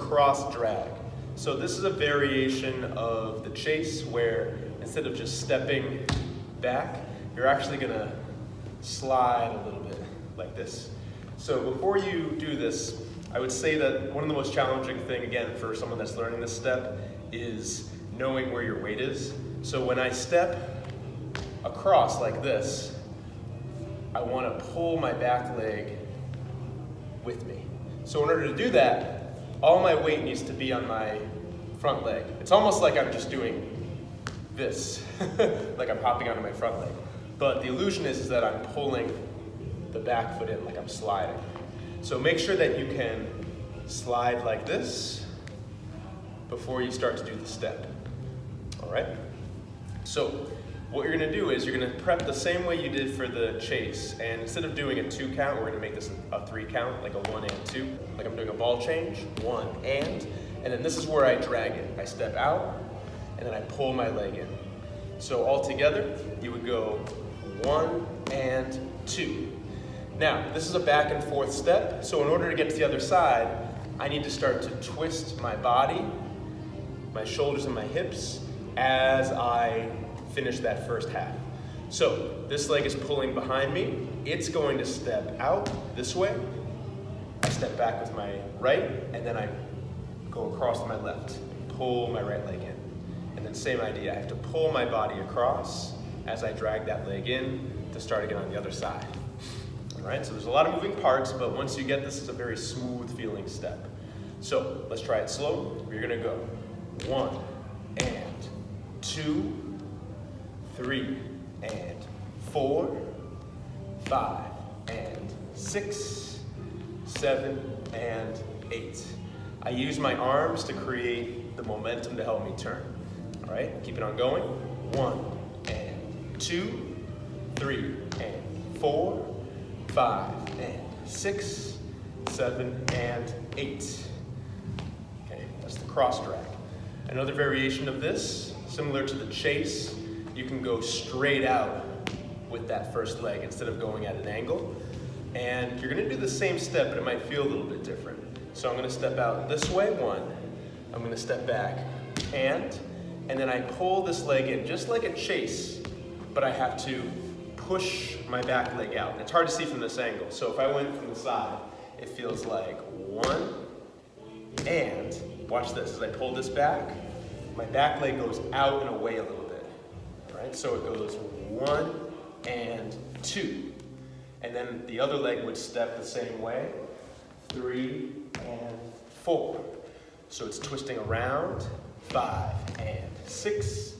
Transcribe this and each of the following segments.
cross drag. So this is a variation of the chase where instead of just stepping back, you're actually gonna slide a little bit like this. So before you do this, I would say that one of the most challenging thing, again, for someone that's learning this step is knowing where your weight is. So when I step across like this, I want to pull my back leg with me. So in order to do that, all my weight needs to be on my front leg. It's almost like I'm just doing this, like I'm hopping onto my front leg. But the illusion is that I'm pulling the back foot in, like I'm sliding. So make sure that you can slide like this before you start to do the step. All right? So what you're gonna do is you're gonna prep the same way you did for the chase, and instead of doing a 2 count, we're gonna make this a 3 count, like a 1 and 2. Like I'm doing a ball change, 1 and then this is where I drag it. I step out, and then I pull my leg in. So all together, you would go 1 and 2. Now, this is a back and forth step, so in order to get to the other side, I need to start to twist my body, my shoulders and my hips as I finish that first half. So this leg is pulling behind me. It's going to step out this way. I step back with my right, and then I go across to my left, pull my right leg in. And then same idea, I have to pull my body across as I drag that leg in to start again on the other side. All right, so there's a lot of moving parts, but once you get this, it's a very smooth feeling step. So let's try it slow. You're gonna go 1 and 2, 3 and 4, 5 and 6, 7 and 8. I use my arms to create the momentum to help me turn. All right, keep it on going. 1 and 2, 3 and 4, 5 and 6, 7 and 8. Okay, that's the cross drag. Another variation of this, similar to the chase, you can go straight out with that first leg instead of going at an angle. And you're gonna do the same step, but it might feel a little bit different. So I'm gonna step out this way, 1. I'm gonna step back, and then I pull this leg in, just like a chase, but I have to push my back leg out. And it's hard to see from this angle. So if I went from the side, it feels like 1, and watch this, as I pull this back, my back leg goes out and away a little bit. All right, so it goes 1 and 2. And then the other leg would step the same way, 3 and 4. So it's twisting around, 5 and 6,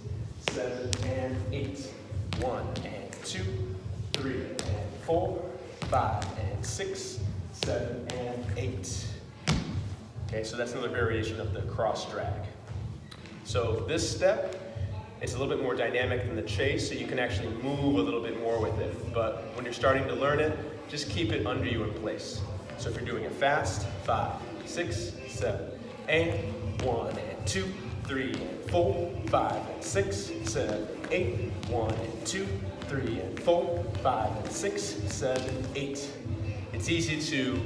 7 and 8. 1 and 2, 3 and 4, 5 and 6, 7 and 8. Okay, so that's another variation of the cross drag. So this step, it's a little bit more dynamic than the chase, so you can actually move a little bit more with it. But when you're starting to learn it, just keep it under you in place. So if you're doing it fast, 5, 6, 7, and 1 and 2, 3 and 4, 5 and 6, 7, 8, 1 and 2, 3 and 4, 5 and 6, 7, 8. It's easy to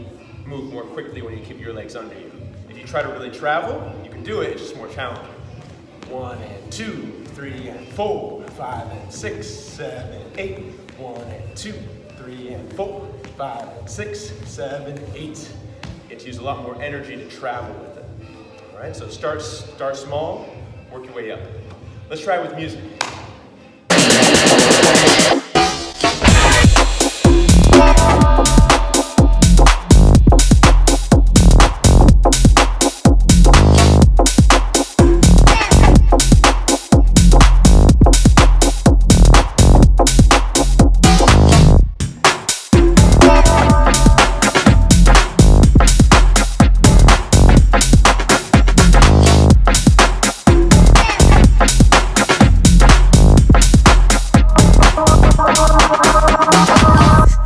move more quickly when you keep your legs under you. If you try to really travel, you can do it, it's just more challenging. 1 and 2, 3 and 4, 5 and 6, 7, 8, 1 and 2, 3 and 4, 5 and 6, 7, 8. You get to use a lot more energy to travel with it. All right, so start small, work your way up. Let's try it with music.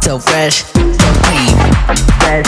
So fresh, so clean, fresh,